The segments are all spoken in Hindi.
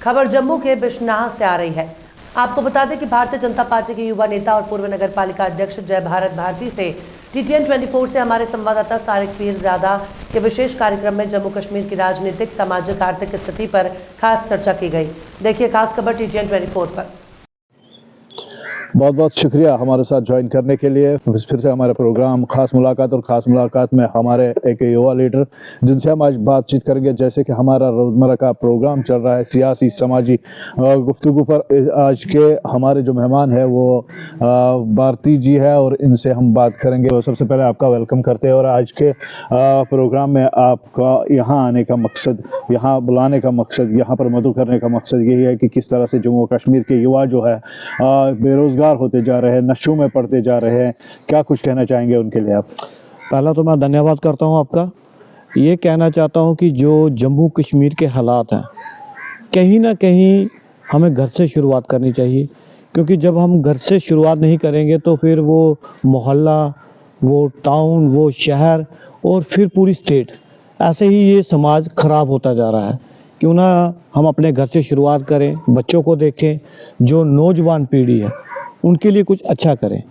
खबर जम्मू के बिश्नाह से आ रही है। आपको बता दें कि भारतीय जनता पार्टी के युवा नेता और पूर्व नगर पालिका अध्यक्ष जय भारत भारती से TTN 24 से हमारे संवाददाता सारिक पीरजादा के विशेष कार्यक्रम में जम्मू कश्मीर की राजनीतिक, सामाजिक, आर्थिक स्थिति पर खास चर्चा की गई। देखिए खास खबर TTN 24 पर। बहुत बहुत शुक्रिया हमारे साथ ज्वाइन करने के लिए। फिर से हमारे प्रोग्राम खास मुलाकात में हमारे एक युवा लीडर जिनसे हम आज बातचीत करेंगे। जैसे कि हमारा रोजमर्रा का प्रोग्राम चल रहा है सियासी समाजी गुफ्तगू पर, आज के हमारे जो मेहमान है वो भारती जी है और इनसे हम बात करेंगे। तो सबसे पहले आपका वेलकम करते हैं और आज के प्रोग्राम में आपका यहाँ आने का मकसद, यहाँ बुलाने का मकसद, यहाँ पर मदु करने का मकसद यही है कि किस तरह से जम्मू कश्मीर के युवा जो है बेरोजगार होते जा रहे हैं, नशों में पड़ते जा रहे हैं। क्या कुछ कहना चाहेंगे उनके लिए आप? पहला तो मैं धन्यवाद करता हूं आपका। ये कहना चाहता हूं कि जो जम्मू कश्मीर के हालात हैं, कहीं ना कहीं हमें घर से शुरुआत करनी चाहिए, क्योंकि जब हम घर से शुरुआत नहीं करेंगे तो फिर वो मोहल्ला, वो टाउन, वो शहर और फिर पूरी स्टेट, ऐसे ही ये समाज खराब होता जा रहा है। क्यों ना हम अपने घर से शुरुआत करें, बच्चों को देखें, जो नौजवान पीढ़ी है उनके लिए कुछ अच्छा करें,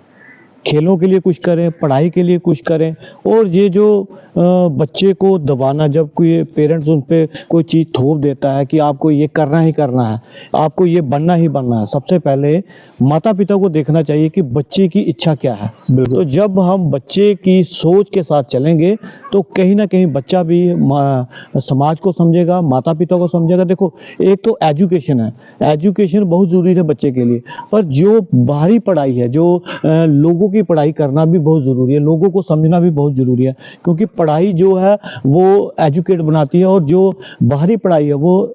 खेलों के लिए कुछ करें, पढ़ाई के लिए कुछ करें। और ये जो बच्चे को दबाना, जब कोई पेरेंट्स उन पे कोई चीज़ थोप देता है कि आपको ये करना ही करना है, आपको ये बनना ही बनना है, सबसे पहले माता पिता को देखना चाहिए कि बच्चे की इच्छा क्या है। तो जब हम बच्चे की सोच के साथ चलेंगे तो कहीं ना कहीं बच्चा भी समाज को समझेगा, माता पिता को समझेगा। देखो, एक तो एजुकेशन है, एजुकेशन बहुत ज़रूरी है बच्चे के लिए, पर जो बाहरी पढ़ाई है, जो लोगों की पढ़ाई करना भी बहुत ज़रूरी है, लोगों को समझना भी बहुत ज़रूरी है, क्योंकि पढ़ाई जो है वो एजुकेट बनाती है और जो बाहरी पढ़ाई है वो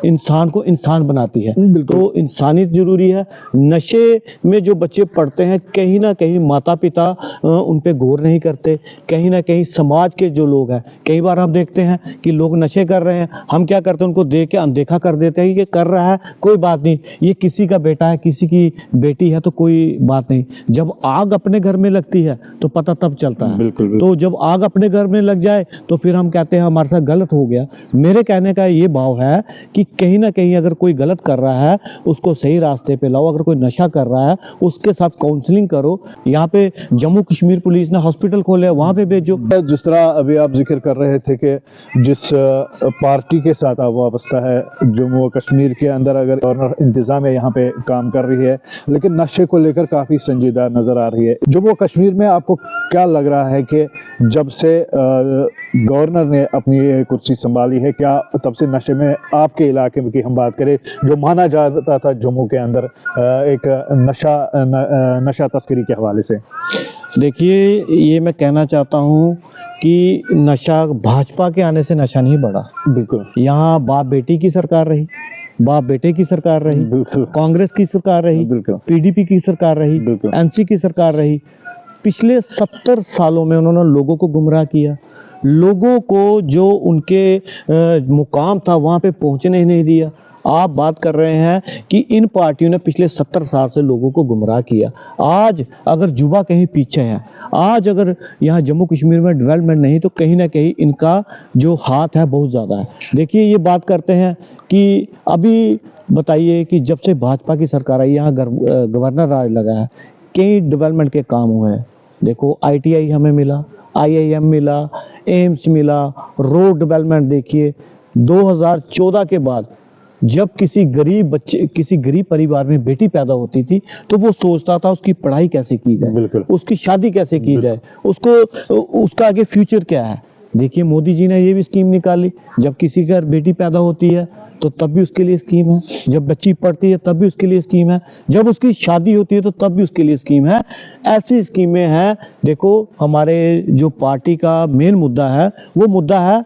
इंसान को इंसान बनाती है। तो इंसानियत ज़रूरी है। नशे में जो बच्चे पढ़ते हैं, कहीं ना कहीं माता पिता उन पे गौर नहीं करते, कहीं ना कहीं समाज के जो लोग हैं, कई बार हम देखते हैं कि लोग नशे कर रहे हैं, हम क्या करते हैं, उनको देख के अनदेखा कर देते हैं कि कर रहा है कोई बात नहीं, ये किसी का बेटा है, किसी की बेटी है तो कोई बात नहीं। जब आग अपने घर में लगती है तो पता तब चलता है। बिल्कुल। तो जब आग अपने घर में लग जाए तो फिर हम कहते हैं हमारे साथ गलत हो गया। मेरे कहने का ये भाव है कि कहीं ना कहीं अगर कोई गलत कर रहा है उसको सही रास्ते पे लाओ, अगर कोई नशा कर रहा है उसके साथ काउंसलिंग करो। यहाँ पे जम्मू कश्मीर पुलिस ने हॉस्पिटल खोले, वहाँ पे भेजो। जिस तरह अभी आप जिक्र कर रहे थे कि जिस पार्टी के साथ आप वाबस्ता है जम्मू कश्मीर के अंदर, अगर गवर्नर इंतजामिया यहाँ पे काम कर रही है, लेकिन नशे को लेकर काफी संजीदा नजर आ रही है। जम्मू कश्मीर में आपको क्या लग रहा है कि जब से गवर्नर ने अपनी कुर्सी संभाली है, क्या तब से नशे में आपके इलाके में की हम बात करें, जो माना जाता था जम्मू के अंदर एक नशा तस्करी के हवाले से? देखिए, ये मैं कहना चाहता हूँ कि नशा भाजपा के आने से नशा नहीं बढ़ा। बिल्कुल। यहाँ बाप बेटी की सरकार रही, बाप बेटे की सरकार रही, कांग्रेस की सरकार रही, PDP की सरकार रही, NC की सरकार रही। पिछले 70 सालों में उन्होंने लोगों को गुमराह किया, लोगों को जो उनके मुकाम था वहाँ पे पहुँचने ही नहीं दिया। आप बात कर रहे हैं कि इन पार्टियों ने पिछले 70 साल से लोगों को गुमराह किया। आज अगर युवा कहीं पीछे है, आज अगर यहाँ जम्मू कश्मीर में डेवलपमेंट नहीं, तो कहीं ना कहीं इनका जो हाथ है बहुत ज़्यादा है। देखिए, ये बात करते हैं कि अभी बताइए कि जब से भाजपा की सरकार आई, यहाँ गवर्नर राज लगा है, कई डेवलपमेंट के काम हुए हैं। देखो, ITI हमें मिला, IIM मिला, एम्स मिला, रोड डेवलपमेंट देखिए। 2014 के बाद जब किसी गरीब परिवार में बेटी पैदा होती थी तो वो सोचता था उसकी पढ़ाई कैसे की जाए, उसकी शादी कैसे की जाए, उसका आगे फ्यूचर क्या है। देखिए, मोदी जी ने ये भी स्कीम निकाली, जब किसी के घर बेटी पैदा होती है तो तब भी उसके लिए स्कीम है, जब बच्ची पढ़ती है तब भी उसके लिए स्कीम है, जब उसकी शादी होती है तो तब भी उसके लिए स्कीम है। ऐसी स्कीमें हैं। देखो, हमारे जो पार्टी का मेन मुद्दा है वो मुद्दा है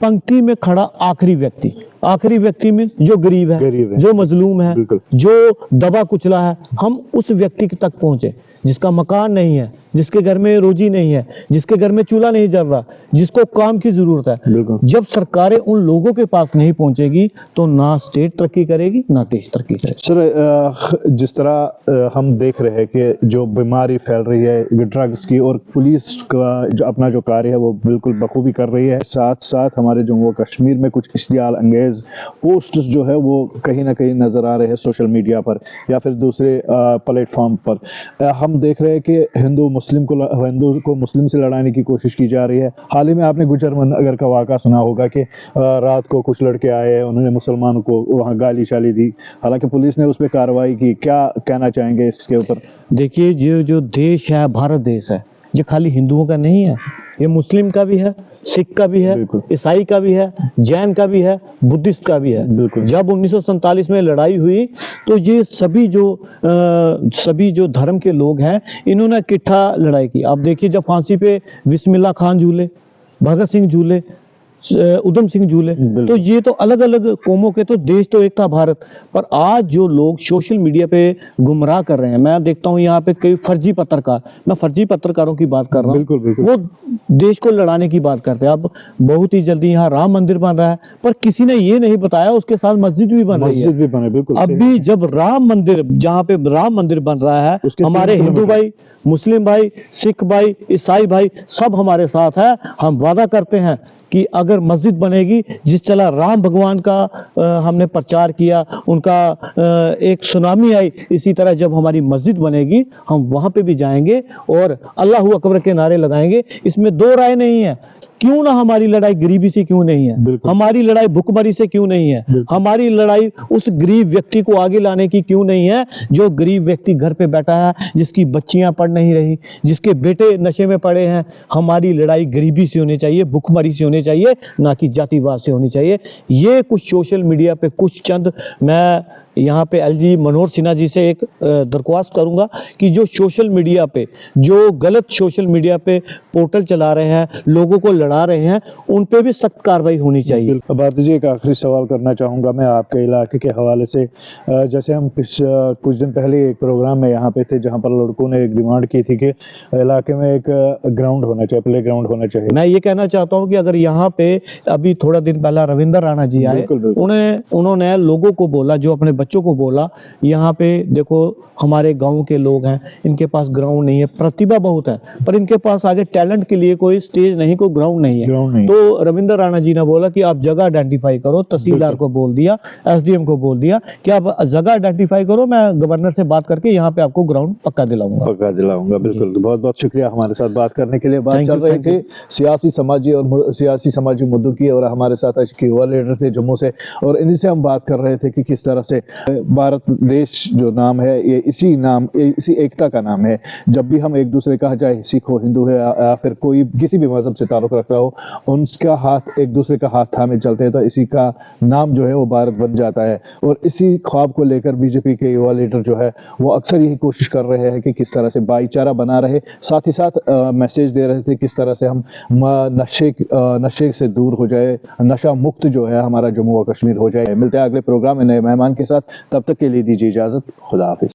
पंक्ति में खड़ा आखिरी व्यक्ति में जो गरीब है, जो मजलूम है, जो दबा कुचला है, हम उस व्यक्ति तक पहुंचे जिसका मकान नहीं है, जिसके घर में रोजी नहीं है, जिसके घर में चूल्हा नहीं जल रहा, जिसको काम की जरूरत है। जब सरकारें उन लोगों के पास नहीं पहुंचेगी तो ना स्टेट तरक्की करेगी ना देश तरक्की करेगी। सर, जिस तरह हम देख रहे हैं कि जो बीमारी फैल रही है ड्रग्स की, और पुलिस का जो अपना जो कार्य है वो बिल्कुल बखूबी कर रही है, साथ साथ हमारे जम्मू कश्मीर में कुछ इश्तियाल अंगेज इमेजेस, पोस्ट्स जो है वो कहीं ना कहीं नजर आ रहे हैं सोशल मीडिया पर या फिर दूसरे प्लेटफॉर्म पर। हम देख रहे हैं कि हिंदू को मुस्लिम से लड़ाने की कोशिश की जा रही है। हाल ही में आपने गुजरमन नगर का वाक़ा सुना होगा कि रात को कुछ लड़के आए, उन्होंने मुसलमानों को वहाँ गाली शाली दी, हालांकि पुलिस ने उस पर कार्रवाई की। क्या कहना चाहेंगे इसके ऊपर? देखिए, जो देश है, भारत देश है, ये खाली हिंदुओं का नहीं है, ये मुस्लिम का भी है, सिख का भी है, ईसाई का भी है, जैन का भी है, बुद्धिस्ट का भी है। जब 1947 में लड़ाई हुई तो ये सभी जो धर्म के लोग हैं, इन्होंने इकट्ठा लड़ाई की। आप देखिए, जब फांसी पे बिस्मिल्लाह खान झूले, भगत सिंह झूले, उधम सिंह झूले, तो ये तो अलग अलग कौमों के, तो देश तो एक था भारत। पर आज जो लोग सोशल मीडिया पे गुमराह कर रहे हैं, मैं देखता हूँ यहाँ पे कई फर्जी पत्रकार, मैं फर्जी पत्रकारों की बात कर रहा हूँ, वो देश को लड़ाने की बात करते हैं। अब बहुत ही जल्दी यहाँ राम मंदिर बन रहा है, पर किसी ने ये नहीं बताया उसके साथ मस्जिद भी बन रही है। अभी जब राम मंदिर, जहाँ पे राम मंदिर बन रहा है, हमारे हिंदू भाई, मुस्लिम भाई, सिख भाई, ईसाई भाई सब हमारे साथ है। हम वादा करते हैं कि अगर मस्जिद बनेगी, जिस तरह राम भगवान का हमने प्रचार किया, उनका एक सुनामी आई, इसी तरह जब हमारी मस्जिद बनेगी हम वहां पे भी जाएंगे और अल्लाहू अकबर के नारे लगाएंगे। इसमें दो राय नहीं है। क्यों ना हमारी लड़ाई गरीबी से क्यों नहीं है, हमारी लड़ाई भुखमरी से क्यों नहीं है, हमारी लड़ाई उस गरीब व्यक्ति को आगे लाने की क्यों नहीं है, जो गरीब व्यक्ति घर पे बैठा है, जिसकी बच्चियां पढ़ नहीं रही, जिसके बेटे नशे में पड़े हैं। हमारी लड़ाई गरीबी से होनी चाहिए, भुखमरी से होनी चाहिए, ना कि जातिवाद से होनी चाहिए। ये कुछ सोशल मीडिया पे कुछ चंद, मैं यहाँ पे एलजी मनोहर सिन्हा जी से एक दरख्वास्त करूंगा कि जो सोशल मीडिया पे, जो गलत सोशल मीडिया पे पोर्टल चला रहे हैं, लोगों को लड़ा रहे हैं, उन पे भी सख्त कार्रवाई होनी चाहिए। भारती जी, एक आखिरी सवाल करना चाहूँगा मैं आपके इलाके के हवाले से। जैसे हम कुछ दिन पहले एक प्रोग्राम में यहाँ पे थे, जहाँ पर लड़कों ने एक डिमांड की थी कि इलाके में एक ग्राउंड होना चाहिए, प्ले ग्राउंड होना चाहिए। मैं ये कहना चाहता हूँ कि अगर यहाँ पे अभी थोड़ा दिन पहला रविंद्र राणा जी आए, उन्होंने लोगों को बोला, जो अपने बच्चों को बोला, यहाँ पे देखो हमारे गांव के लोग हैं, इनके पास ग्राउंड नहीं है, प्रतिभा बहुत है, पर इनके पास आगे टैलेंट के लिए कोई स्टेज नहीं, कोई ग्राउंड नहीं है। तो रविंद्र राणा जी ने बोला कि आप जगह आइडेंटिफाई करो, तहसीलदार को बोल दिया, एसडीएम को बोल दिया कि आप जगह आइडेंटिफाई करो, मैं गवर्नर से बात करके यहाँ पे आपको ग्राउंड पक्का दिलाऊंगा। बिल्कुल, बहुत बहुत शुक्रिया हमारे साथ बात करने के लिए। बात चल रही थी सियासी समाजी मुद्दों की, और हमारे साथ आज के युवा लीडर थे जम्मू से, और इन्हीं से हम बात कर रहे थे कि किस तरह से भारत देश जो नाम है, ये इसी एकता का नाम है। जब भी हम एक दूसरे का, चाहे सिख हो, हिंदू है, या फिर कोई किसी भी मजहब से ताल्लुक रखता हो, उनका हाथ, एक दूसरे का हाथ थामे चलते हैं, तो इसी का नाम जो है वो भारत बन जाता है। और इसी ख्वाब को लेकर बीजेपी के युवा लीडर जो है वो अक्सर यही कोशिश कर रहे हैं कि किस तरह से भाईचारा बना रहे, साथ ही साथ मैसेज दे रहे थे किस तरह से हम नशे से दूर हो जाए, नशा मुक्त जो है हमारा जम्मू और कश्मीर हो जाए। मिलते हैं अगले प्रोग्राम में नए मेहमान के साथ, तब तक के लिए दीजिए इजाजत। खुदा हाफिज।